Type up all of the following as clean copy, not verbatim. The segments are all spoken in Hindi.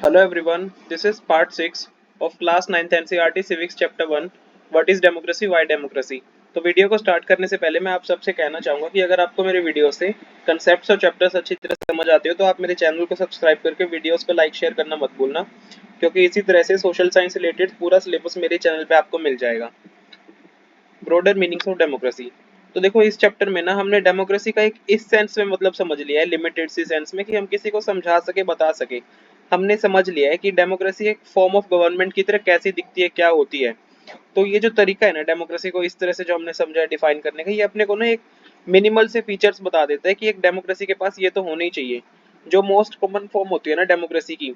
Hello everyone, this is part 6 of class 9th NCERT Civics chapter 1 What is democracy, why democracy। तो वीडियो को स्टार्ट करने से पहले मैं आप सबसे कहना चाहूँगा कि अगर आपको मेरे वीडियो से कंसेप्ट्स और चैप्टर्स अच्छी तरह से समझ आते हो तो आप मेरे चैनल को सब्सक्राइब करके वीडियोस को लाइक शेयर करना मत भूलना, क्योंकि इसी तरह से सोशल साइंस रिलेटेड पूरा सिलेबस मेरे चैनल पे आपको मिल जाएगा। Broader meanings of democracy. तो देखो इस चैप्टर में ना हमने डेमोक्रेसी का एक इस सेंस में मतलब समझ लिया है, लिमिटेड सी सेंस में, कि हम किसी को समझा सके बता सके। हमने समझ लिया है कि डेमोक्रेसी एक फॉर्म ऑफ गवर्नमेंट की तरह कैसी दिखती है, क्या होती है। तो ये जो तरीका है ना डेमोक्रेसी को इस तरह से जो हमने समझा है डिफाइन करने का, ये अपने को ना एक मिनिमल से फीचर्स बता देता है कि एक डेमोक्रेसी के पास ये तो होना ही चाहिए। जो मोस्ट कॉमन फॉर्म होती है ना डेमोक्रेसी की,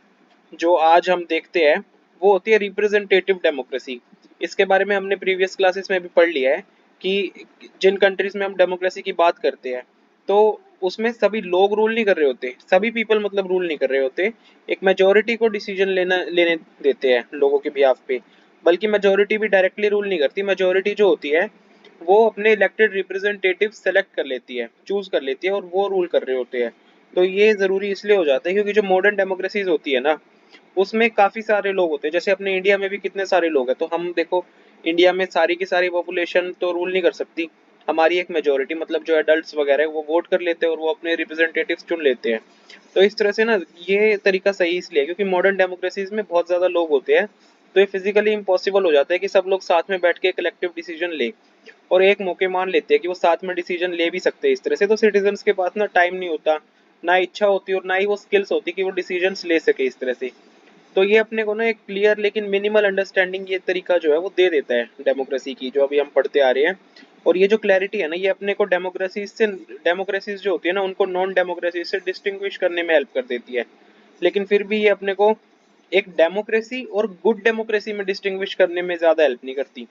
जो आज हम देखते हैं, वो होती है रिप्रेजेंटेटिव डेमोक्रेसी। इसके बारे में हमने प्रीवियस क्लासेस में भी पढ़ लिया है कि जिन कंट्रीज में हम डेमोक्रेसी की बात करते हैं तो उसमें सभी लोग रूल नहीं कर रहे होते, सभी पीपल मतलब रूल नहीं कर रहे होते। एक मेजोरिटी को डिसीजन लेने देते हैं लोगों के बिहाफ पे। बल्कि मेजोरिटी भी डायरेक्टली रूल नहीं करती, मेजोरिटी जो होती है वो अपने इलेक्टेड रिप्रेजेंटेटिव सेलेक्ट कर लेती है, चूज कर लेती है, और वो रूल कर रहे होते हैं। तो ये जरूरी इसलिए हो जाता है क्योंकि जो मॉडर्न डेमोक्रेसीज होती है ना, उसमें काफी सारे लोग होते हैं। जैसे अपने इंडिया में भी कितने सारे लोग हैं, तो हम देखो इंडिया में सारी की सारी पॉपुलेशन तो रूल नहीं कर सकती। हमारी एक मेजोरिटी मतलब जो एडल्ट्स वगैरह है वो वोट कर लेते हैं और वो अपने रिप्रेजेंटेटिव्स चुन लेते हैं। तो इस तरह से ना ये तरीका सही इसलिए है क्योंकि मॉडर्न डेमोक्रेसीज में बहुत ज्यादा लोग होते हैं। तो ये फिजिकली इम्पॉसिबल हो जाता है कि सब लोग साथ में बैठ के कलेक्टिव डिसीजन ले, और एक मौके मान लेते हैं कि वो साथ में डिसीजन ले भी सकते हैं इस तरह से। तो सिटीजन्स के पास ना टाइम नहीं होता, ना इच्छा होती, और ना ही वो स्किल्स होती कि वो डिसीजंस ले सके इस तरह से। तो ये अपने को ना एक क्लियर लेकिन मिनिमल अंडरस्टैंडिंग ये तरीका जो है वो दे देता है डेमोक्रेसी की, जो अभी हम पढ़ते आ रहे हैं। और ये जो क्लैरिटी है ना, ये अपने को डेमोक्रेसीज जो होती है ना उनको नॉन डेमोक्रेसी से डिस्टिंग्विश करने में हेल्प कर देती है। लेकिन फिर भी ये अपने को एक डेमोक्रेसी और गुड डेमोक्रेसी में डिस्टिंग्विश करने में ज्यादा हेल्प नहीं करती।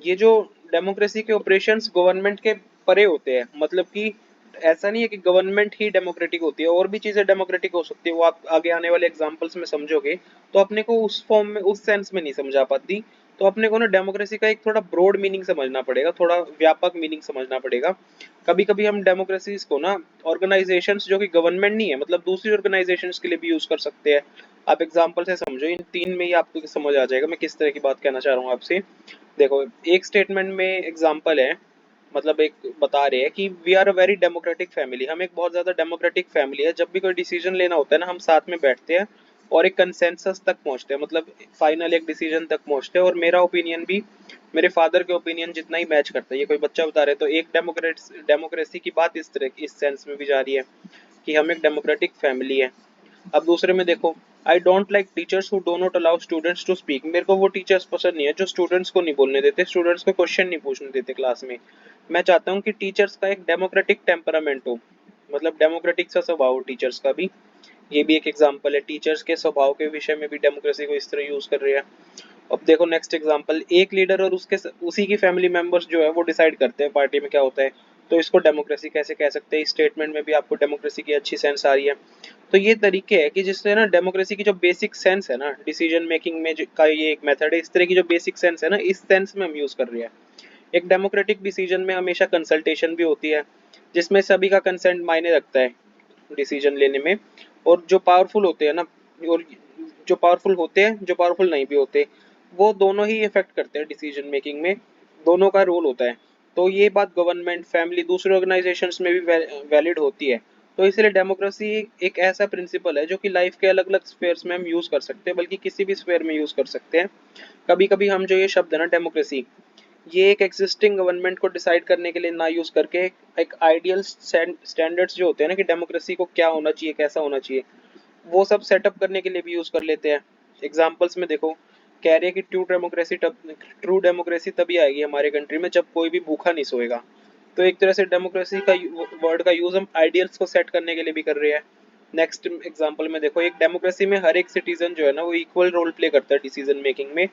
ये जो डेमोक्रेसी के ऑपरेशंस गवर्नमेंट के परे होते हैं, मतलब कि ऐसा नहीं है कि गवर्नमेंट ही डेमोक्रेटिक होती है, और भी चीजें डेमोक्रेटिक हो सकती है। वो आप आगे आने वाले एग्जांपल्स में समझोगे। तो अपने को उस फॉर्म में उस सेंस में नहीं समझा पाती। तो अपने को ना डेमोक्रेसी का एक थोड़ा ब्रॉड मीनिंग समझना पड़ेगा, थोड़ा व्यापक मीनिंग समझना पड़ेगा। कभी कभी हम डेमोक्रेसीज को ना ऑर्गेनाइजेशंस जो कि गवर्नमेंट नहीं है मतलब दूसरी ऑर्गेनाइजेशंस के लिए भी यूज कर सकते हैं। आप एग्जांपल से समझो, इन तीन में ही आपको समझ आ जाएगा मैं किस तरह की बात कहना चाह रहा हूँ आपसे। देखो एक स्टेटमेंट में एग्जांपल है, मतलब एक बता रहे हैं कि we are a very democratic family, हम एक बहुत ज्यादा डेमोक्रेटिक फैमिली है। जब भी कोई डिसीजन लेना होता है ना, हम साथ में बैठते हैं और एक कंसेंसस तक पहुंचते हैं, मतलब फाइनल एक डिसीजन तक पहुंचते हैं। और मेरा ओपिनियन भी मेरे फादर के ओपिनियन जितना ही मैच करता है। ये कोई बच्चा बता रहे तो एक डेमोक्रेसी की बात इस तरह इस सेंस में भी जा रही है कि हम एक डेमोक्रेटिक फैमिली है। अब दूसरे में देखो, I don't like teachers who do not allow students to speak. मेरे को वो टीचर्स पसंद नहीं है जो स्टूडेंट्स को नहीं बोलने देते, स्टूडेंट्स को क्वेश्चन नहीं पूछने देते क्लास में। मैं चाहता हूँ कि टीचर्स का एक डेमोक्रेटिक टेम्परामेंट हो, मतलब डेमोक्रेटिक सा स्वभाव हो टीचर्स का भी। ये भी एक एग्जाम्पल है, टीचर्स के स्वभाव के विषय में भी डेमोक्रेसी को इस तरह यूज कर रही है। अब देखो नेक्स्ट एग्जांपल, एक लीडर और उसके उसी की फैमिली मेंबर्स जो है वो डिसाइड करते हैं पार्टी में क्या होता है। तो इसको डेमोक्रेसी कैसे कह सकते हैं। इस स्टेटमेंट में भी आपको डेमोक्रेसी की अच्छी सेंस आ रही है। तो ये तरीके है कि जिससे ना डेमोक्रेसी की जो बेसिक सेंस है ना डिसीजन मेकिंग में का ये एक मेथड है। इस तरह की जो बेसिक सेंस है ना, इस सेंस में हम यूज कर रहे हैं। एक डेमोक्रेटिक डिसीजन में हमेशा कंसल्टेशन भी होती है, जिसमें सभी का कंसेंट मायने रखता है डिसीजन लेने में। और जो पावरफुल होते हैं ना, और जो पावरफुल होते हैं, जो पावरफुल नहीं भी होते, वो दोनों ही इफेक्ट करते हैं डिसीजन मेकिंग में, दोनों का रोल होता है। तो ये बात गवर्नमेंट, फैमिली, दूसरे ऑर्गेनाइजेशंस में भी वैलिड होती है। तो इसलिए डेमोक्रेसी एक ऐसा प्रिंसिपल है जो कि लाइफ के अलग अलग स्फेयर्स में हम यूज कर सकते हैं, बल्कि किसी भी स्फेयर में यूज कर सकते हैं। कभी कभी हम जो ये शब्द है ना डेमोक्रेसी, ये एक एग्जिस्टिंग गवर्नमेंट को डिसाइड करने के लिए ना यूज करके एक आइडियल स्टैंडर्ड्स जो होते हैं ना कि डेमोक्रेसी को क्या होना चाहिए, कैसा होना चाहिए, वो सब सेटअप करने के लिए भी यूज कर लेते हैं। एग्जाम्पल्स में देखो, कह रहे हैं कि ट्रू डेमोक्रेसी तभी आएगी हमारे कंट्री में जब कोई भी भूखा नहीं सोएगा। तो एक तरह से डेमोक्रेसी का वर्ड का यूज हम आइडियल्स को सेट करने के लिए भी कर रहे हैं। नेक्स्ट एग्जांपल में देखो, एक डेमोक्रेसी में हर एक सिटीजन जो है ना वो इक्वल रोल प्ले करता है डिसीजन मेकिंग में।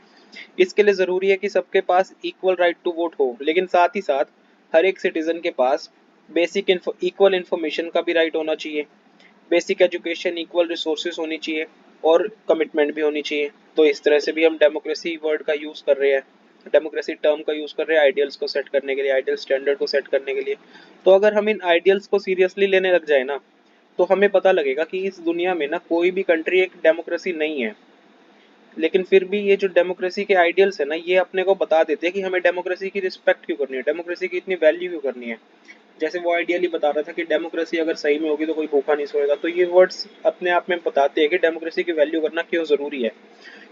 इसके लिए जरूरी है कि सबके पास इक्वल राइट टू वोट हो, लेकिन साथ ही साथ हर एक सिटीजन के पास बेसिक इक्वल इन्फॉर्मेशन का भी राइट होना चाहिए, बेसिक एजुकेशन, इक्वल रिसोर्सेज होनी चाहिए, और कमिटमेंट भी होनी चाहिए। तो इस तरह से भी हम डेमोक्रेसी वर्ड का यूज कर रहे हैं डेमोक्रेसी टर्म का यूज कर रहे हैं आइडियल्स को सेट करने के लिए, आइडियल स्टैंडर्ड को सेट करने के लिए। तो अगर हम इन आइडियल्स को सीरियसली लेने लग जाए ना, तो हमें पता लगेगा कि इस दुनिया में ना कोई भी कंट्री एक डेमोक्रेसी नहीं है। लेकिन फिर भी ये जो डेमोक्रेसी के आइडियल्स है ना, ये अपने को बता देते हैं कि हमें डेमोक्रेसी की रिस्पेक्ट क्यों करनी है, डेमोक्रेसी की इतनी वैल्यू क्यों करनी है। जैसे वो आइडियली बता रहा था कि डेमोक्रेसी अगर सही में होगी तो कोई भूखा नहीं सोएगा, तो ये वर्ड्स अपने आप में बताते हैं कि डेमोक्रेसी की वैल्यू करना क्यों जरूरी है।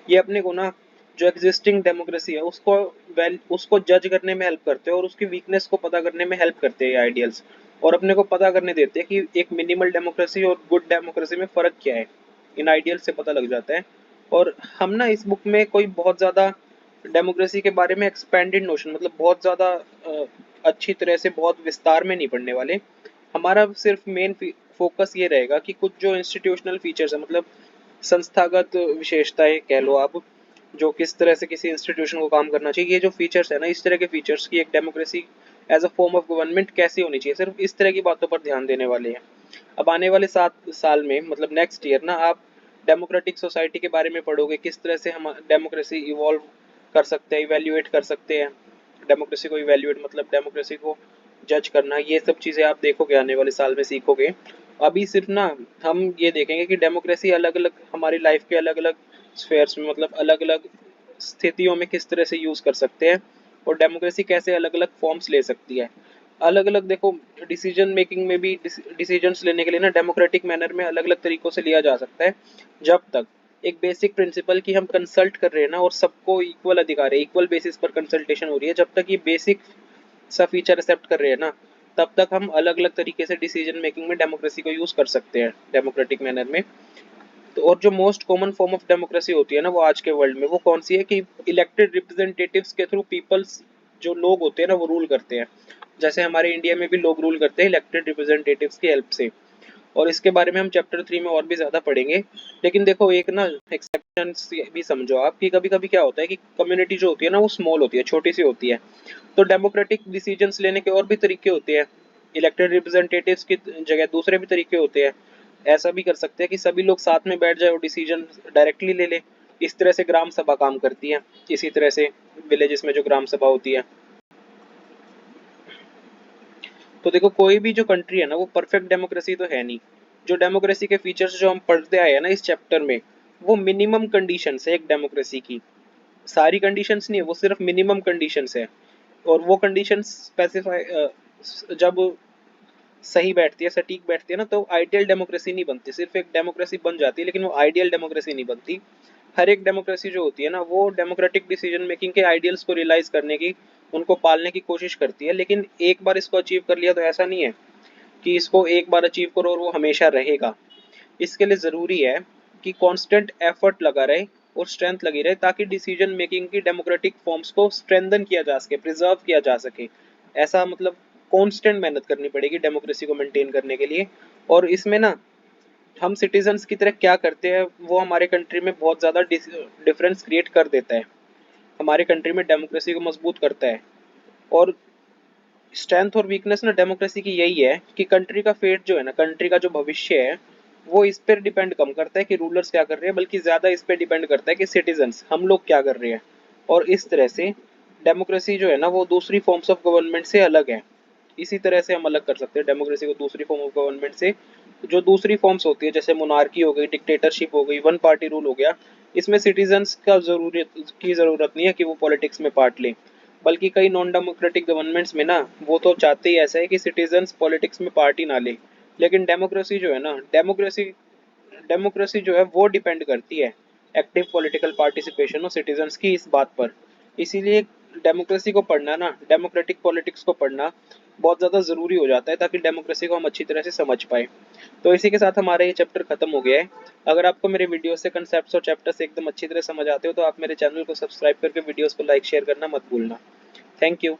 ये अपने को ना जो एग्जिस्टिंग डेमोक्रेसी है उसको जज करने में हेल्प करते हैं और उसकी वीकनेस को पता करने में हेल्प करते हैं ये आइडियल्स। और अपने को पता करने देते हैं कि एक मिनिमल डेमोक्रेसी और गुड डेमोक्रेसी में फ़र्क क्या है, इन आइडियल्स से पता लग जाता है। और हम ना इस बुक में कोई बहुत ज़्यादा डेमोक्रेसी के बारे में एक्सपेंडेड नोशन, मतलब बहुत ज़्यादा अच्छी तरह से बहुत विस्तार में नहीं पढ़ने वाले। हमारा सिर्फ मेन फोकस ये रहेगा कि कुछ जो इंस्टीट्यूशनल फीचर्स है, मतलब संस्थागत विशेषताएं कह लो आप, जो किस तरह से किसी इंस्टीट्यूशन को काम करना चाहिए, ये जो फीचर्स है ना, इस तरह के फीचर्स की एक democracy as a form of government कैसी होनी चाहिए, सिर्फ इस तरह की बातों पर ध्यान देने वाले हैं। अब आने वाले 7 साल में, मतलब नेक्स्ट ईयर ना, आप डेमोक्रेटिक सोसाइटी के बारे में पढ़ोगे, किस तरह से हम डेमोक्रेसी इवॉल्व कर सकते हैं, इवेल्युएट कर सकते हैं। डेमोक्रेसी को इवेल्युएट मतलब डेमोक्रेसी को जज करना, ये सब चीज़ें आप देखोगे आने वाले साल में सीखोगे। अभी सिर्फ ना हम ये देखेंगे कि डेमोक्रेसी अलग अलग हमारी लाइफ के अलग अलग स्फेयर्स में, मतलब अलग अलग स्थितियों में किस तरह से यूज़ कर सकते हैं, और डेमोक्रेसी कैसे अलग अलग फॉर्म्स ले सकती है। अलग अलग देखो, डिसीजन मेकिंग में भी डिसीजंस लेने के लिए ना डेमोक्रेटिक मैनर में अलग अलग तरीकों से लिया जा सकता है। जब तक एक बेसिक प्रिंसिपल की हम कंसल्ट कर रहे हैं ना, और सबको इक्वल अधिकार है, इक्वल बेसिस पर कंसल्टेशन हो रही है, जब तक ये बेसिक सा फीचर एक्सेप्ट कर रहे हैं ना, तब तक हम अलग अलग तरीके से डिसीजन मेकिंग में डेमोक्रेसी को यूज कर सकते हैं डेमोक्रेटिक मैनर में। तो और जो most common form of democracy होती है ना वो आज के वर्ल्ड में, वो कौन सी है कि इलेक्टेड रिप्रेजेंटेटिव्स के थ्रू पीपल्स, जो लोग होते हैं ना वो रूल करते हैं। जैसे हमारे इंडिया में भी लोग रूल करते हैं इलेक्टेड रिप्रेजेंटेटिव्स की हेल्प से। और इसके बारे में हम चैप्टर 3 में और भी ज़्यादा पढ़ेंगे। लेकिन देखो एक ना एक्सेप्शन भी समझो आप, कि कभी कभी क्या होता है कि कम्युनिटी जो होती है ना वो स्मॉल होती है, छोटी सी होती है। तो डेमोक्रेटिक डिसीजंस लेने के और भी तरीके होते हैं, इलेक्टेड रिप्रेजेंटेटिव्स की जगह दूसरे भी तरीके होते हैं। ऐसा भी कर सकते हैं कि सभी लोग साथ में बैठ जाए और डिसीजन डायरेक्टली ले ले। इस तरह से ग्राम सभा काम करती है, इसी तरह से विलेजेस में जो ग्राम सभा होती है। तो देखो कोई भी जो कंट्री है ना वो परफेक्ट डेमोक्रेसी तो है नहीं। जो डेमोक्रेसी के फीचर्स जो हम पढ़ते आए हैं ना इस चैप्टर में, वो मिनिमम कंडीशंस है एक डेमोक्रेसी की। सारी कंडीशंस नहीं है, वो सिर्फ मिनिमम कंडीशंस है। और वो कंडीशंस स्पेसिफाई जब सही बैठती है, सटीक बैठती है ना, तो आइडियल डेमोक्रेसी नहीं बनती। सिर्फ एक डेमोक्रेसी बन जाती है, लेकिन वो आइडियल डेमोक्रेसी नहीं बनती। हर एक डेमोक्रेसी जो होती है ना वो डेमोक्रेटिक डिसीजन मेकिंग के आइडियल्स को रियलाइज करने की, उनको पालने की कोशिश करती है। लेकिन एक बार इसको अचीव कर लिया तो ऐसा नहीं है कि इसको एक बार अचीव करो और वो हमेशा रहेगा। इसके लिए ज़रूरी है कि कांस्टेंट एफर्ट लगा रहे और स्ट्रेंथ लगी रहे, ताकि डिसीजन मेकिंग की डेमोक्रेटिक फॉर्म्स को स्ट्रेंथन किया जा सके, प्रिजर्व किया जा सके। ऐसा मतलब कांस्टेंट मेहनत करनी पड़ेगी डेमोक्रेसी को मेंटेन करने के लिए। और इसमें ना हम सिटीजन्स की तरह क्या करते हैं वो हमारे कंट्री में बहुत ज़्यादा डिफरेंस क्रिएट कर देता है, हमारे कंट्री में डेमोक्रेसी को मजबूत करता है। और स्ट्रेंथ और वीकनेस ना डेमोक्रेसी की यही है कि कंट्री का फेट जो है ना, कंट्री का जो भविष्य है, वो इस पर डिपेंड कम करता है कि रूलर्स क्या कर रहे हैं, बल्कि ज़्यादा इस पर डिपेंड करता है कि सिटीजन्स, हम लोग क्या कर रहे हैं। और इस तरह से डेमोक्रेसी जो है ना वो दूसरी फॉर्म्स ऑफ गवर्नमेंट से अलग है। इसी तरह से हम अलग कर सकते हैं डेमोक्रेसी को दूसरी फॉर्म ऑफ गवर्नमेंट से। जो दूसरी फॉर्म्स होती है जैसे मोनार्की हो गई, डिक्टेटरशिप हो गई, वन पार्टी रूल हो गया, इसमें सिटीजन्स का ज़रूरत नहीं है कि वो पॉलिटिक्स में पार्ट लें। बल्कि कई नॉन डेमोक्रेटिक गवर्नमेंट्स में ना वो तो चाहते ही ऐसा है कि सिटीजन्स पॉलिटिक्स में पार्ट ही ना ले। लेकिन डेमोक्रेसी जो है ना, डेमोक्रेसी जो है वो डिपेंड करती है एक्टिव पॉलिटिकल पार्टिसिपेशन और सिटीजन्स की इस बात पर। इसीलिए डेमोक्रेसी को पढ़ना ना, डेमोक्रेटिक पॉलिटिक्स को पढ़ना बहुत ज़्यादा ज़रूरी हो जाता है, ताकि डेमोक्रेसी को हम अच्छी तरह से समझ पाए। तो इसी के साथ हमारा ये चैप्टर खत्म हो गया है। अगर आपको मेरे वीडियो से कंसेप्ट और चैप्टर्स एकदम अच्छी तरह समझ आते हो तो आप मेरे चैनल को सब्सक्राइब करके वीडियोस को लाइक शेयर करना मत भूलना। Thank you.